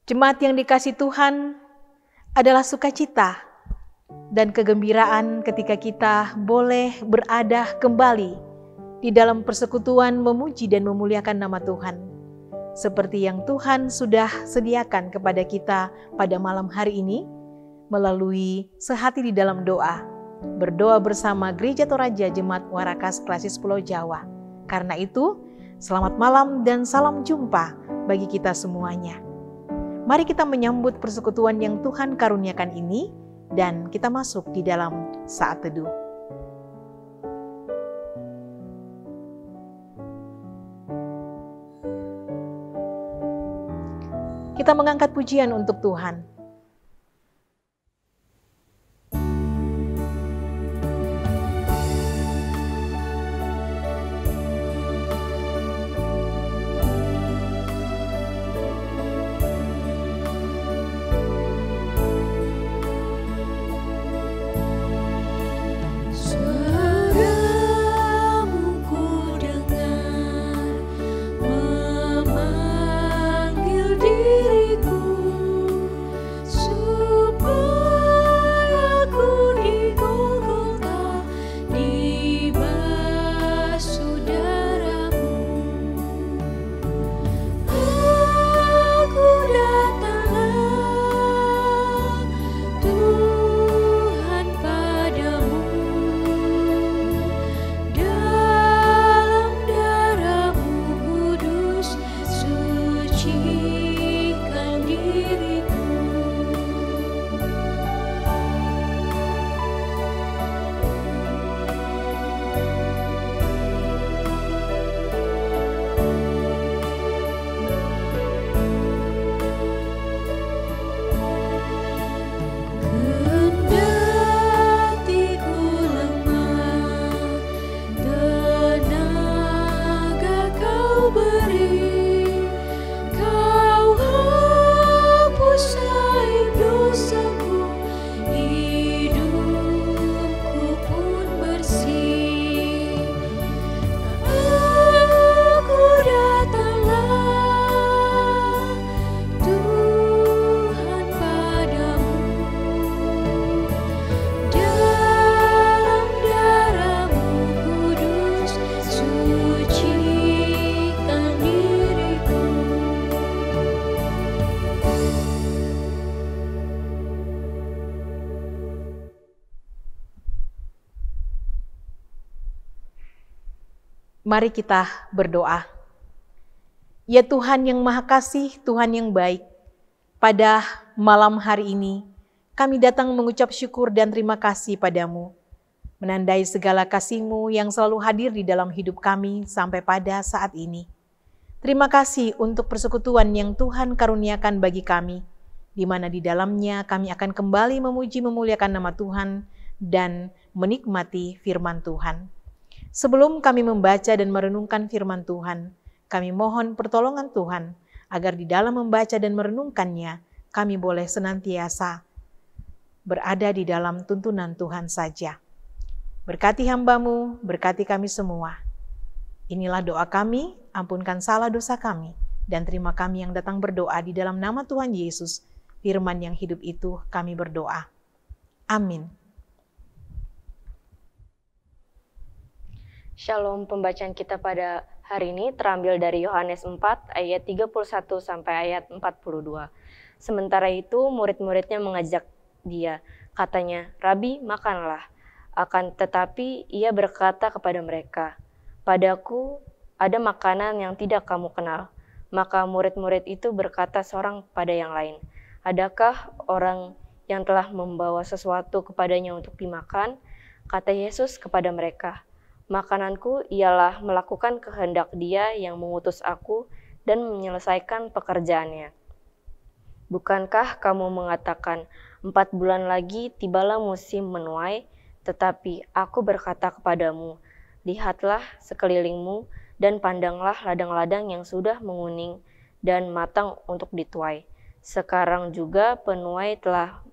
Jemaat yang dikasihi Tuhan, adalah sukacita dan kegembiraan ketika kita boleh berada kembali di dalam persekutuan memuji dan memuliakan nama Tuhan. Seperti yang Tuhan sudah sediakan kepada kita pada malam hari ini, melalui sehati di dalam doa, berdoa bersama Gereja Toraja Jemaat Warakas Klasis Pulau Jawa. Karena itu, selamat malam dan salam jumpa bagi kita semuanya. Mari kita menyambut persekutuan yang Tuhan karuniakan ini dan kita masuk di dalam saat teduh. Kita mengangkat pujian untuk Tuhan. Mari kita berdoa. Ya Tuhan yang Maha Kasih, Tuhan yang baik, pada malam hari ini kami datang mengucap syukur dan terima kasih padamu, menandai segala kasih-Mu yang selalu hadir di dalam hidup kami sampai pada saat ini. Terima kasih untuk persekutuan yang Tuhan karuniakan bagi kami, di mana di dalamnya kami akan kembali memuji memuliakan nama Tuhan dan menikmati firman Tuhan. Sebelum kami membaca dan merenungkan firman Tuhan, kami mohon pertolongan Tuhan agar di dalam membaca dan merenungkannya, kami boleh senantiasa berada di dalam tuntunan Tuhan saja. Berkati hamba-Mu, berkati kami semua. Inilah doa kami, ampunkan salah dosa kami, dan terima kami yang datang berdoa di dalam nama Tuhan Yesus, firman yang hidup itu kami berdoa. Amin. Shalom, pembacaan kita pada hari ini terambil dari Yohanes 4 ayat 31 sampai ayat 42. Sementara itu murid-muridnya mengajak dia, katanya, "Rabi, makanlah." Akan tetapi ia berkata kepada mereka, "Padaku ada makanan yang tidak kamu kenal." Maka murid-murid itu berkata seorang pada yang lain, "Adakah orang yang telah membawa sesuatu kepadanya untuk dimakan?" Kata Yesus kepada mereka, "Makananku ialah melakukan kehendak Dia yang mengutus aku dan menyelesaikan pekerjaannya. Bukankah kamu mengatakan, 4 bulan lagi tibalah musim menuai? Tetapi aku berkata kepadamu, lihatlah sekelilingmu dan pandanglah ladang-ladang yang sudah menguning dan matang untuk dituai. Sekarang juga penuai telah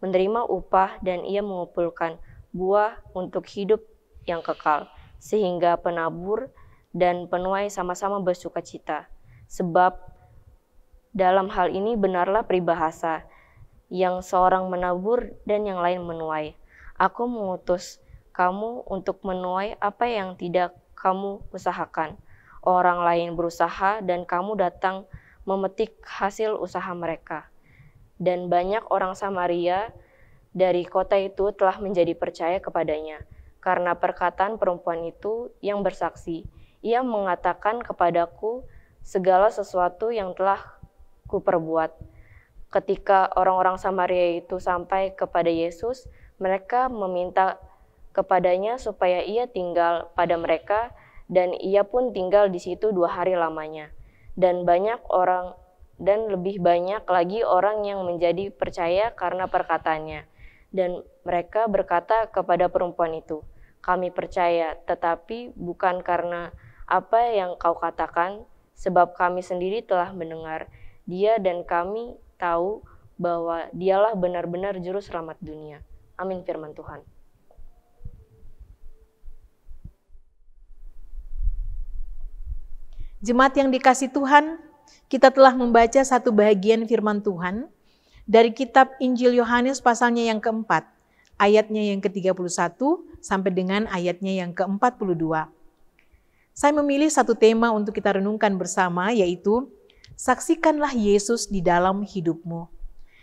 menerima upah dan ia mengumpulkan buah untuk hidup yang kekal, sehingga penabur dan penuai sama-sama bersukacita. Sebab Dalam hal ini benarlah peribahasa, yang seorang menabur dan yang lain menuai. Aku mengutus kamu untuk menuai apa yang tidak kamu usahakan. Orang lain berusaha dan kamu datang memetik hasil usaha mereka. Dan banyak orang Samaria dari kota itu telah menjadi percaya kepadanya. Karena perkataan perempuan itu yang bersaksi, ia mengatakan kepadaku segala sesuatu yang telah kuperbuat. Ketika orang-orang Samaria itu sampai kepada Yesus, mereka meminta kepadanya supaya ia tinggal pada mereka, dan ia pun tinggal di situ 2 hari lamanya. Dan lebih banyak lagi orang yang menjadi percaya karena perkataannya. Dan mereka berkata kepada perempuan itu, "Kami percaya, tetapi bukan karena apa yang kau katakan, sebab kami sendiri telah mendengar dia dan kami tahu bahwa dialah benar-benar juru selamat dunia." Amin firman Tuhan. Jemaat yang dikasih Tuhan, kita telah membaca satu bagian firman Tuhan dari kitab Injil Yohanes pasalnya yang keempat, ayatnya yang ke-31 sampai dengan ayatnya yang ke-42. Saya memilih satu tema untuk kita renungkan bersama, yaitu saksikanlah Yesus di dalam hidupmu.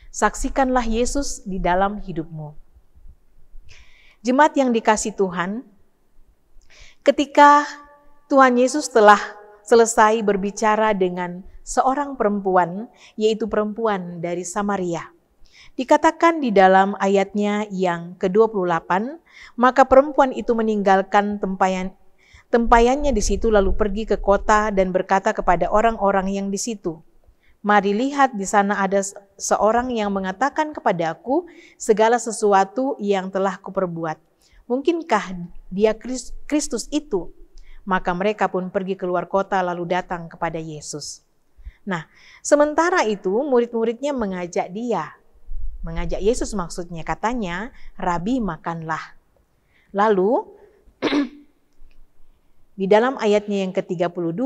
Saksikanlah Yesus di dalam hidupmu. Jemaat yang dikasih Tuhan, ketika Tuhan Yesus telah selesai berbicara dengan seorang perempuan, yaitu perempuan dari Samaria. Dikatakan di dalam ayatnya yang ke-28, maka perempuan itu meninggalkan tempayannya di situ lalu pergi ke kota dan berkata kepada orang-orang yang di situ, "Mari lihat, di sana ada seorang yang mengatakan kepadaku segala sesuatu yang telah kuperbuat. Mungkinkah dia Kristus itu?" Maka mereka pun pergi keluar kota lalu datang kepada Yesus. Nah, sementara itu murid-muridnya mengajak Yesus maksudnya, katanya, "Rabi, makanlah." Lalu di dalam ayatnya yang ke-32,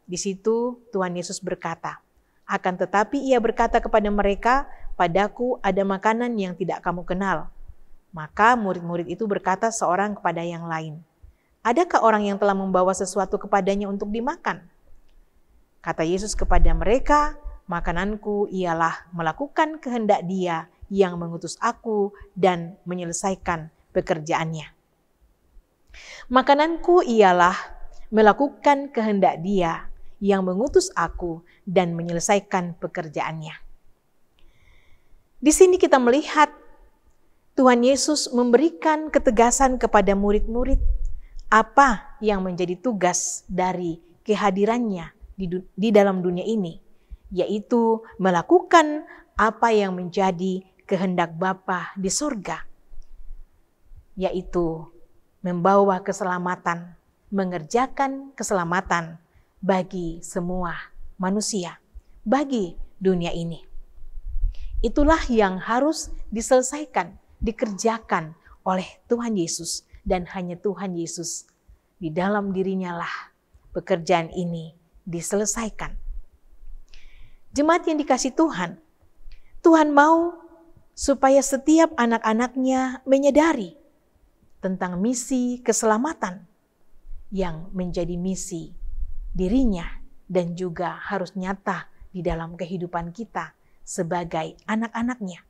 di situ Tuhan Yesus berkata, "Akan tetapi ia berkata kepada mereka, padaku ada makanan yang tidak kamu kenal." Maka murid-murid itu berkata seorang kepada yang lain, "Adakah orang yang telah membawa sesuatu kepadanya untuk dimakan?" Kata Yesus kepada mereka, "Makananku ialah melakukan kehendak Dia yang mengutus aku dan menyelesaikan pekerjaannya." Makananku ialah melakukan kehendak Dia yang mengutus aku dan menyelesaikan pekerjaannya. Di sini kita melihat Tuhan Yesus memberikan ketegasan kepada murid-murid apa yang menjadi tugas dari kehadirannya di dalam dunia ini, yaitu melakukan apa yang menjadi kehendak Bapa di surga, yaitu membawa keselamatan, mengerjakan keselamatan bagi semua manusia, bagi dunia ini. Itulah yang harus diselesaikan, dikerjakan oleh Tuhan Yesus. Dan hanya Tuhan Yesus, di dalam dirinya lah pekerjaan ini diselesaikan. Jemaat yang dikasih Tuhan, Tuhan mau supaya setiap anak-anaknya menyadari tentang misi keselamatan yang menjadi misi dirinya dan juga harus nyata di dalam kehidupan kita sebagai anak-anaknya.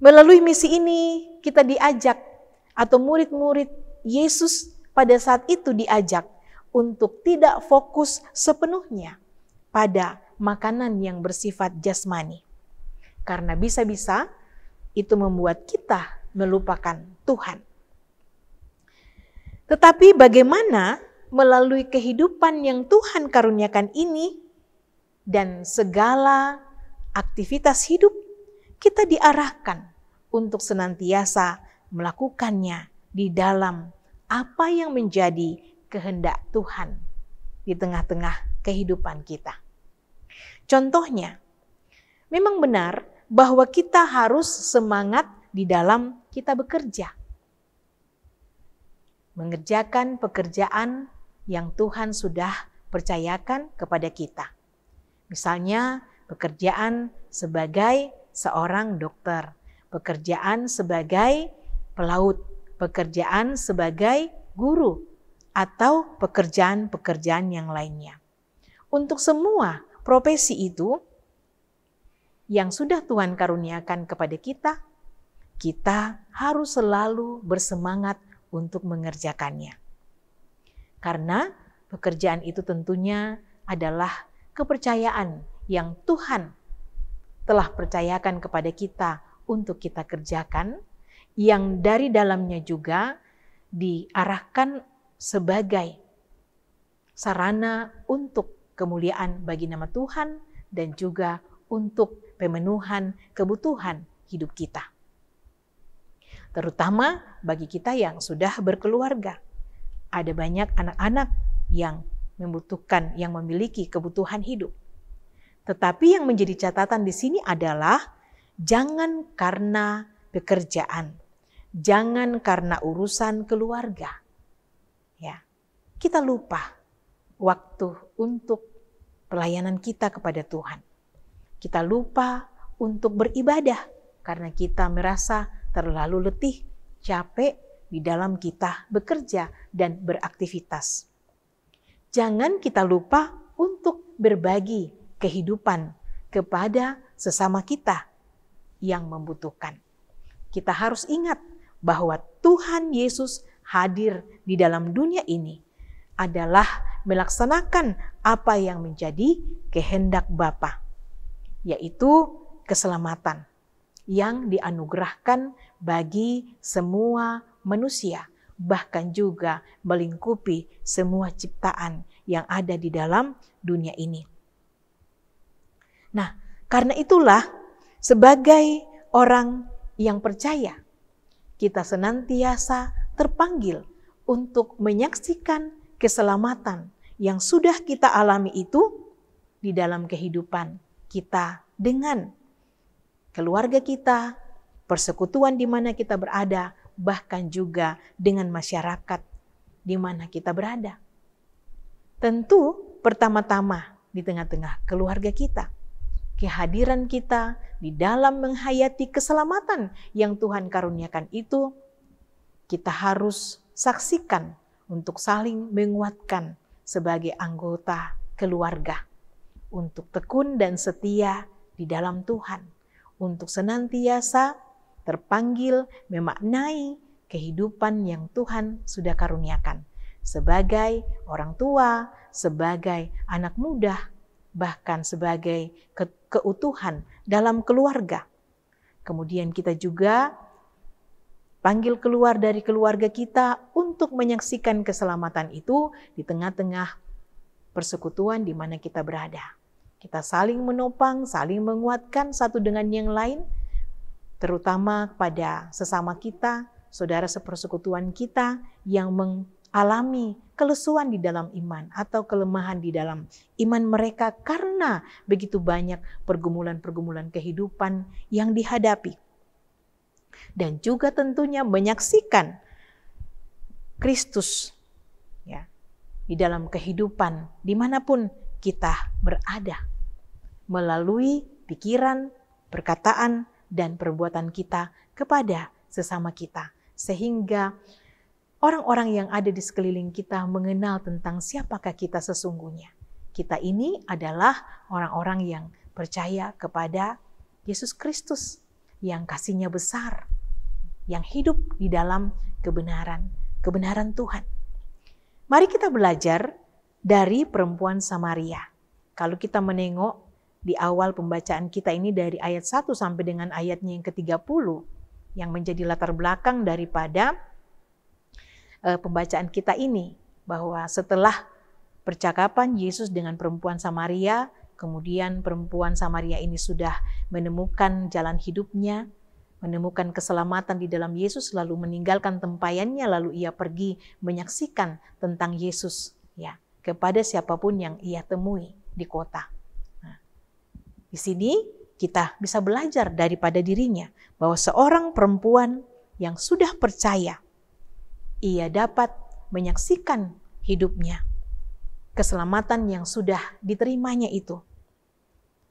Melalui misi ini kita diajak, atau murid-murid Yesus pada saat itu diajak untuk tidak fokus sepenuhnya pada makanan yang bersifat jasmani. Karena bisa-bisa itu membuat kita melupakan Tuhan. Tetapi bagaimana melalui kehidupan yang Tuhan karuniakan ini dan segala aktivitas hidup, kita diarahkan untuk senantiasa melakukannya di dalam apa yang menjadi kehendak Tuhan di tengah-tengah kehidupan kita. Contohnya, memang benar bahwa kita harus semangat di dalam kita bekerja. Mengerjakan pekerjaan yang Tuhan sudah percayakan kepada kita. Misalnya pekerjaan sebagai seorang dokter, pekerjaan sebagai pelaut, pekerjaan sebagai guru, atau pekerjaan-pekerjaan yang lainnya. Untuk semua profesi itu yang sudah Tuhan karuniakan kepada kita, kita harus selalu bersemangat untuk mengerjakannya. Karena pekerjaan itu tentunya adalah kepercayaan yang Tuhan telah percayakan kepada kita untuk kita kerjakan, yang dari dalamnya juga diarahkan sebagai sarana untuk kemuliaan bagi nama Tuhan dan juga untuk pemenuhan kebutuhan hidup kita. Terutama bagi kita yang sudah berkeluarga. Ada banyak anak-anak yang membutuhkan, yang memiliki kebutuhan hidup. Tetapi yang menjadi catatan di sini adalah jangan karena pekerjaan, jangan karena urusan keluarga. Ya, kita lupa waktu untuk pelayanan kita kepada Tuhan. Kita lupa untuk beribadah karena kita merasa terlalu letih, capek di dalam kita bekerja dan beraktivitas. Jangan kita lupa untuk berbagi kehidupan kepada sesama kita yang membutuhkan. Kita harus ingat bahwa Tuhan Yesus hadir di dalam dunia ini adalah melaksanakan apa yang menjadi kehendak Bapa, yaitu keselamatan yang dianugerahkan bagi semua manusia, bahkan juga melingkupi semua ciptaan yang ada di dalam dunia ini. Nah, karena itulah sebagai orang yang percaya, kita senantiasa terpanggil untuk menyaksikan keselamatan yang sudah kita alami itu di dalam kehidupan kita dengan keluarga kita, persekutuan di mana kita berada, bahkan juga dengan masyarakat di mana kita berada. Tentu pertama-tama di tengah-tengah keluarga kita, kehadiran kita di dalam menghayati keselamatan yang Tuhan karuniakan itu, kita harus saksikan untuk saling menguatkan sebagai anggota keluarga, untuk tekun dan setia di dalam Tuhan, untuk senantiasa terpanggil memaknai kehidupan yang Tuhan sudah karuniakan sebagai orang tua, sebagai anak muda, bahkan sebagai keutuhan dalam keluarga. Kemudian kita juga panggil keluar dari keluarga kita untuk menyaksikan keselamatan itu di tengah-tengah persekutuan di mana kita berada. Kita saling menopang, saling menguatkan satu dengan yang lain, terutama pada sesama kita, saudara sepersekutuan kita yang mengalami kelesuan di dalam iman atau kelemahan di dalam iman mereka karena begitu banyak pergumulan-pergumulan kehidupan yang dihadapi. Dan juga tentunya menyaksikan Kristus ya, di dalam kehidupan dimanapun kita berada, melalui pikiran, perkataan, dan perbuatan kita kepada sesama kita. Sehingga orang-orang yang ada di sekeliling kita mengenal tentang siapakah kita sesungguhnya. Kita ini adalah orang-orang yang percaya kepada Yesus Kristus yang kasih-Nya besar, yang hidup di dalam kebenaran Tuhan. Mari kita belajar dari perempuan Samaria. Kalau kita menengok di awal pembacaan kita ini dari ayat 1 sampai dengan ayatnya yang ke-30, yang menjadi latar belakang daripada pembacaan kita ini, bahwa setelah percakapan Yesus dengan perempuan Samaria, kemudian perempuan Samaria ini sudah menemukan jalan hidupnya, menemukan keselamatan di dalam Yesus, lalu meninggalkan tempayannya, lalu ia pergi menyaksikan tentang Yesus ya kepada siapapun yang ia temui di kota. Nah, di sini kita bisa belajar daripada dirinya bahwa seorang perempuan yang sudah percaya, ia dapat menyaksikan hidupnya, keselamatan yang sudah diterimanya itu.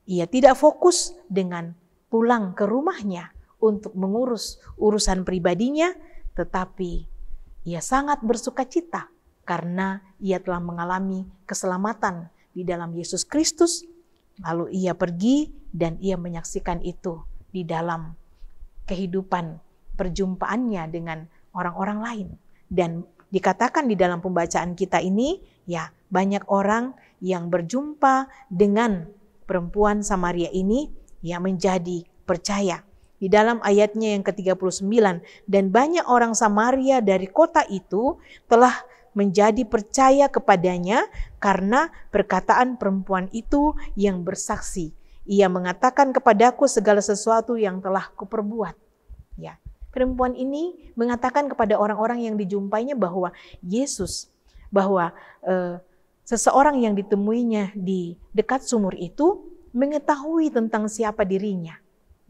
Ia tidak fokus dengan pulang ke rumahnya untuk mengurus urusan pribadinya, tetapi ia sangat bersukacita karena ia telah mengalami keselamatan di dalam Yesus Kristus. Lalu ia pergi dan ia menyaksikan itu di dalam kehidupan perjumpaannya dengan orang-orang lain. Dan dikatakan di dalam pembacaan kita ini, ya, banyak orang yang berjumpa dengan perempuan Samaria ini yang menjadi percaya. Di dalam ayatnya yang ke-39, dan banyak orang Samaria dari kota itu telah menjadi percaya kepadanya karena perkataan perempuan itu yang bersaksi. Ia mengatakan kepadaku segala sesuatu yang telah kuperbuat. Ya, perempuan ini mengatakan kepada orang-orang yang dijumpainya bahwa Yesus, bahwa seseorang yang ditemuinya di dekat sumur itu mengetahui tentang siapa dirinya.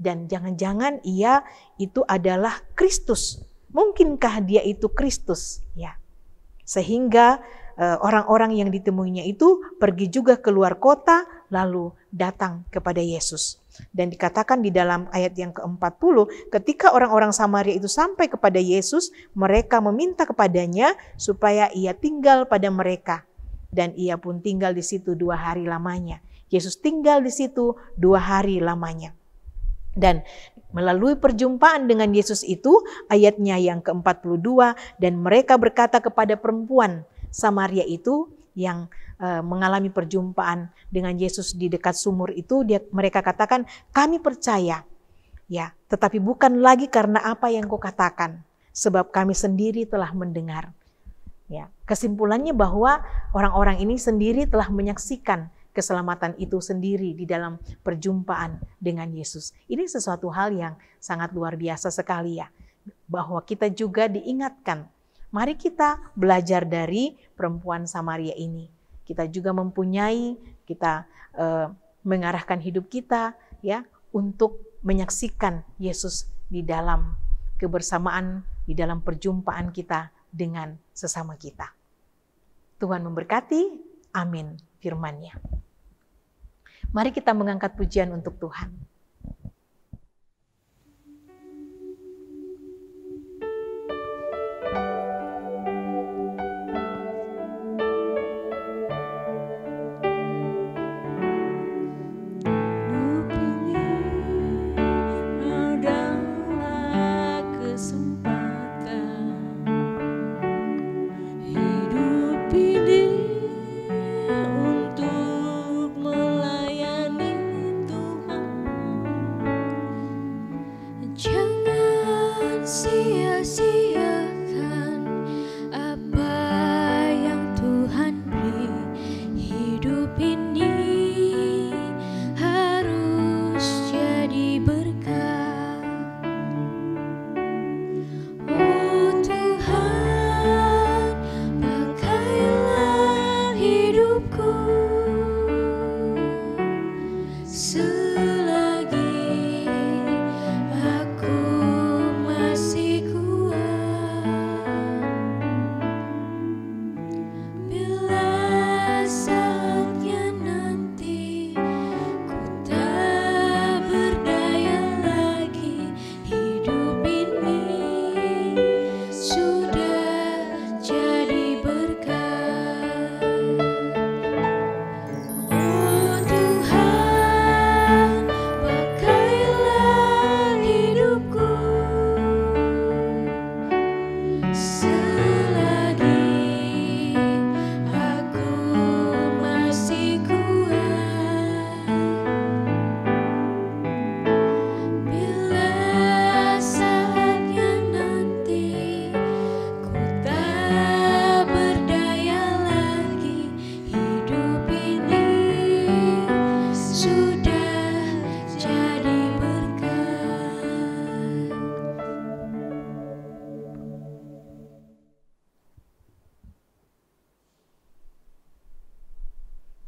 Dan jangan-jangan ia itu adalah Kristus. Mungkinkah dia itu Kristus? Ya. Sehingga orang-orang yang ditemuinya itu pergi juga keluar kota lalu datang kepada Yesus. Dan dikatakan di dalam ayat yang ke-40, ketika orang-orang Samaria itu sampai kepada Yesus, mereka meminta kepadanya supaya ia tinggal pada mereka. Dan ia pun tinggal di situ 2 hari lamanya. Yesus tinggal di situ 2 hari lamanya. Dan melalui perjumpaan dengan Yesus itu, ayatnya yang ke-42, dan mereka berkata kepada perempuan Samaria itu yang mengalami perjumpaan dengan Yesus di dekat sumur itu, mereka katakan, kami percaya, ya, tetapi bukan lagi karena apa yang kau katakan, sebab kami sendiri telah mendengar. Ya, kesimpulannya bahwa orang-orang ini sendiri telah menyaksikan keselamatan itu sendiri di dalam perjumpaan dengan Yesus. Ini sesuatu hal yang sangat luar biasa sekali ya, bahwa kita juga diingatkan. Mari kita belajar dari perempuan Samaria ini. Kita juga mempunyai, kita mengarahkan hidup kita ya untuk menyaksikan Yesus di dalam kebersamaan, di dalam perjumpaan kita dengan sesama kita. Tuhan memberkati, amin firman-Nya. Mari kita mengangkat pujian untuk Tuhan.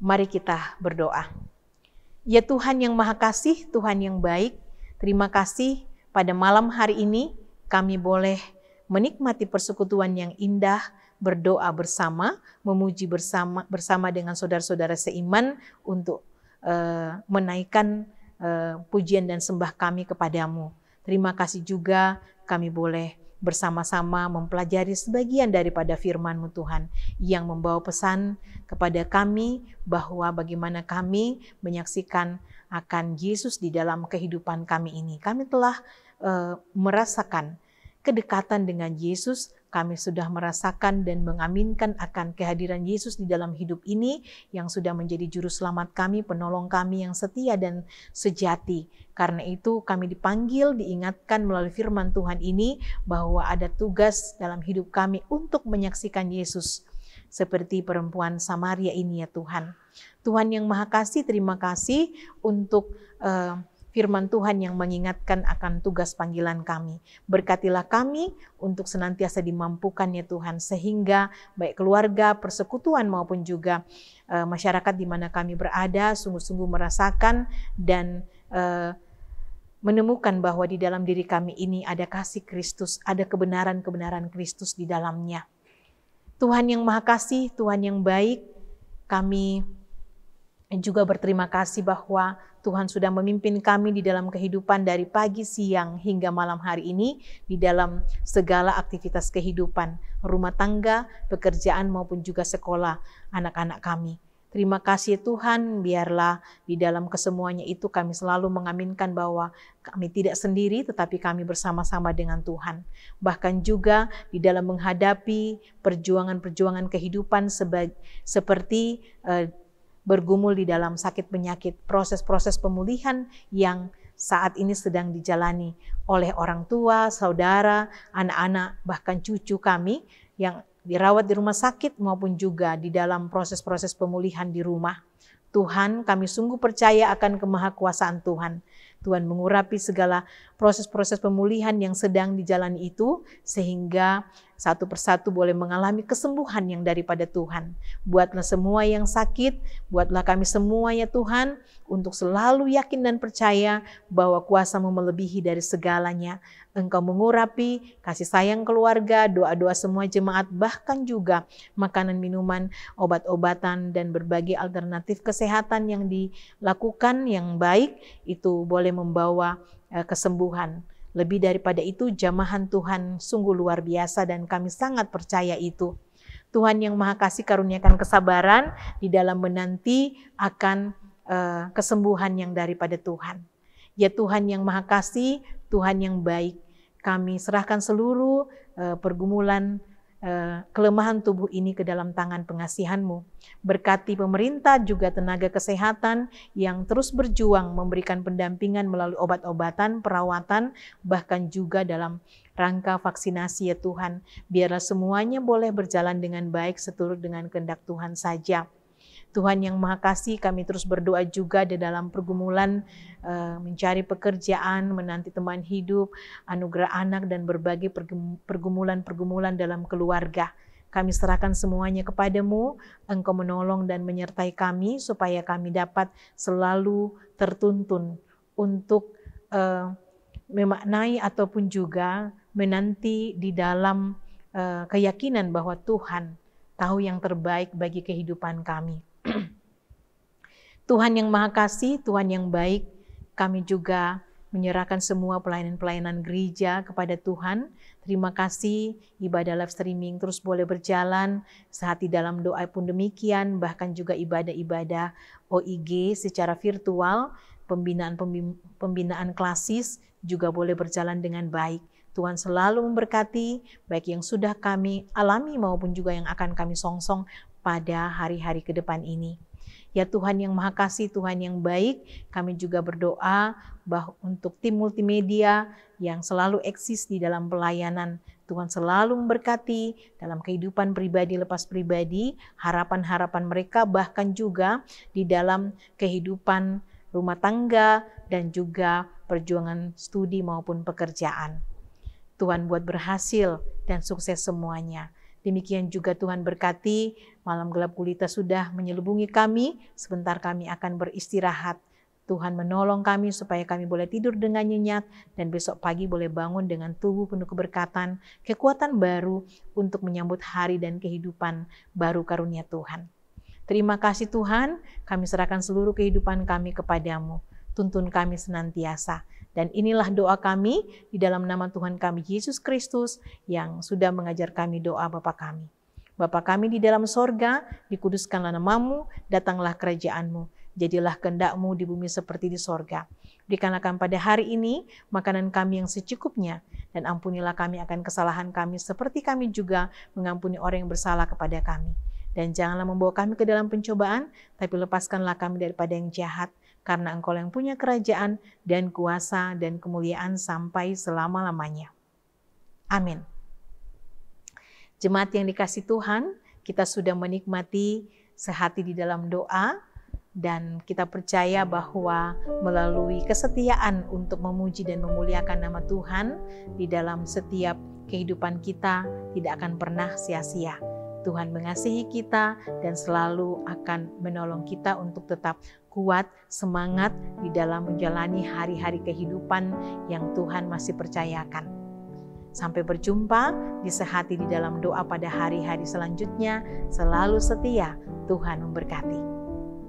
Mari kita berdoa. Ya Tuhan yang Maha Kasih, Tuhan yang baik, terima kasih pada malam hari ini kami boleh menikmati persekutuan yang indah, berdoa bersama, memuji bersama dengan saudara-saudara seiman untuk menaikkan pujian dan sembah kami kepadamu. Terima kasih juga kami boleh bersama-sama mempelajari sebagian daripada firman-Mu Tuhan yang membawa pesan kepada kami bahwa bagaimana kami menyaksikan akan Yesus di dalam kehidupan kami ini. Kami telah merasakan kedekatan dengan Yesus, kami sudah merasakan dan mengaminkan akan kehadiran Yesus di dalam hidup ini yang sudah menjadi juru selamat kami, penolong kami yang setia dan sejati. Karena itu kami dipanggil, diingatkan melalui firman Tuhan ini bahwa ada tugas dalam hidup kami untuk menyaksikan Yesus seperti perempuan Samaria ini ya Tuhan. Tuhan yang Maha Kasih, terima kasih untuk firman Tuhan yang mengingatkan akan tugas panggilan kami. Berkatilah kami untuk senantiasa dimampukan ya Tuhan, sehingga baik keluarga, persekutuan maupun juga masyarakat di mana kami berada sungguh-sungguh merasakan dan menemukan bahwa di dalam diri kami ini ada kasih Kristus, ada kebenaran-kebenaran Kristus di dalamnya. Tuhan yang Maha Kasih, Tuhan yang baik, kami juga berterima kasih bahwa Tuhan sudah memimpin kami di dalam kehidupan dari pagi, siang, hingga malam hari ini di dalam segala aktivitas kehidupan, rumah tangga, pekerjaan maupun juga sekolah anak-anak kami. Terima kasih Tuhan, biarlah di dalam kesemuanya itu kami selalu mengaminkan bahwa kami tidak sendiri tetapi kami bersama-sama dengan Tuhan. Bahkan juga di dalam menghadapi perjuangan-perjuangan kehidupan seperti bergumul di dalam sakit penyakit, proses-proses pemulihan yang saat ini sedang dijalani oleh orang tua, saudara, anak-anak, bahkan cucu kami yang dirawat di rumah sakit maupun juga di dalam proses-proses pemulihan di rumah. Tuhan, kami sungguh percaya akan kemahakuasaan Tuhan. Tuhan mengurapi segala proses-proses pemulihan yang sedang dijalani itu sehingga satu persatu boleh mengalami kesembuhan yang daripada Tuhan. Buatlah semua yang sakit, buatlah kami semua ya Tuhan untuk selalu yakin dan percaya bahwa kuasa-Mu melebihi dari segalanya. Engkau mengurapi kasih sayang keluarga, doa-doa semua jemaat, bahkan juga makanan, minuman, obat-obatan, dan berbagai alternatif kesehatan yang dilakukan yang baik, itu boleh membawa kesembuhan. Lebih daripada itu, jamahan Tuhan sungguh luar biasa dan kami sangat percaya itu. Tuhan yang Maha Kasih, karuniakan kesabaran di dalam menanti akan kesembuhan yang daripada Tuhan. Ya Tuhan yang Maha Kasih, Tuhan yang baik, kami serahkan seluruh pergumulan kelemahan tubuh ini ke dalam tangan pengasihan-Mu. Berkati pemerintah juga tenaga kesehatan yang terus berjuang memberikan pendampingan melalui obat-obatan, perawatan, bahkan juga dalam rangka vaksinasi ya Tuhan. Biarlah semuanya boleh berjalan dengan baik seturut dengan kehendak Tuhan saja. Tuhan yang Maha Kasih, kami terus berdoa juga di dalam pergumulan mencari pekerjaan, menanti teman hidup, anugerah anak, dan berbagai pergumulan-pergumulan dalam keluarga. Kami serahkan semuanya kepadamu, Engkau menolong dan menyertai kami supaya kami dapat selalu tertuntun untuk memaknai ataupun juga menanti di dalam keyakinan bahwa Tuhan tahu yang terbaik bagi kehidupan kami. Tuhan yang Maha Kasih, Tuhan yang baik, kami juga menyerahkan semua pelayanan-pelayanan gereja kepada Tuhan. Terima kasih ibadah live streaming terus boleh berjalan, sehati dalam doa pun demikian, bahkan juga ibadah-ibadah OIG secara virtual, pembinaan klasis juga boleh berjalan dengan baik. Tuhan selalu memberkati baik yang sudah kami alami maupun juga yang akan kami songsong pada hari-hari ke depan ini. Ya Tuhan yang Maha Kasih, Tuhan yang baik, kami juga berdoa untuk tim multimedia yang selalu eksis di dalam pelayanan. Tuhan selalu memberkati dalam kehidupan pribadi lepas pribadi, harapan-harapan mereka, bahkan juga di dalam kehidupan rumah tangga dan juga perjuangan studi maupun pekerjaan. Tuhan buat berhasil dan sukses semuanya. Demikian juga Tuhan berkati, malam gelap gulita sudah menyelubungi kami, sebentar kami akan beristirahat. Tuhan menolong kami supaya kami boleh tidur dengan nyenyak dan besok pagi boleh bangun dengan tubuh penuh keberkatan, kekuatan baru untuk menyambut hari dan kehidupan baru karunia Tuhan. Terima kasih Tuhan, kami serahkan seluruh kehidupan kami kepadamu. Tuntun kami senantiasa. Dan inilah doa kami di dalam nama Tuhan kami Yesus Kristus yang sudah mengajar kami doa Bapa kami. Bapa kami di dalam sorga, dikuduskanlah namamu, datanglah kerajaanmu. Jadilah kehendak-Mu di bumi seperti di sorga. Berikanlah kami pada hari ini makanan kami yang secukupnya, dan ampunilah kami akan kesalahan kami seperti kami juga mengampuni orang yang bersalah kepada kami. Dan janganlah membawa kami ke dalam pencobaan, tapi lepaskanlah kami daripada yang jahat, karena Engkau yang punya kerajaan dan kuasa dan kemuliaan sampai selama-lamanya. Amin. Jemaat yang dikasihi Tuhan, kita sudah menikmati sehati di dalam doa, dan kita percaya bahwa melalui kesetiaan untuk memuji dan memuliakan nama Tuhan di dalam setiap kehidupan kita tidak akan pernah sia-sia. Tuhan mengasihi kita dan selalu akan menolong kita untuk tetap kuat, semangat di dalam menjalani hari-hari kehidupan yang Tuhan masih percayakan. Sampai berjumpa di sehati di dalam doa pada hari-hari selanjutnya. Selalu setia, Tuhan memberkati.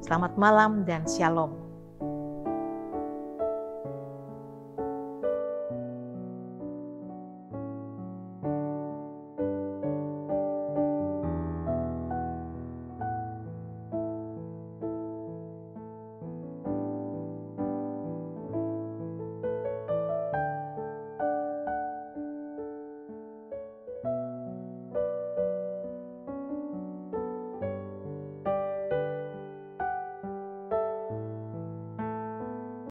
Selamat malam dan shalom.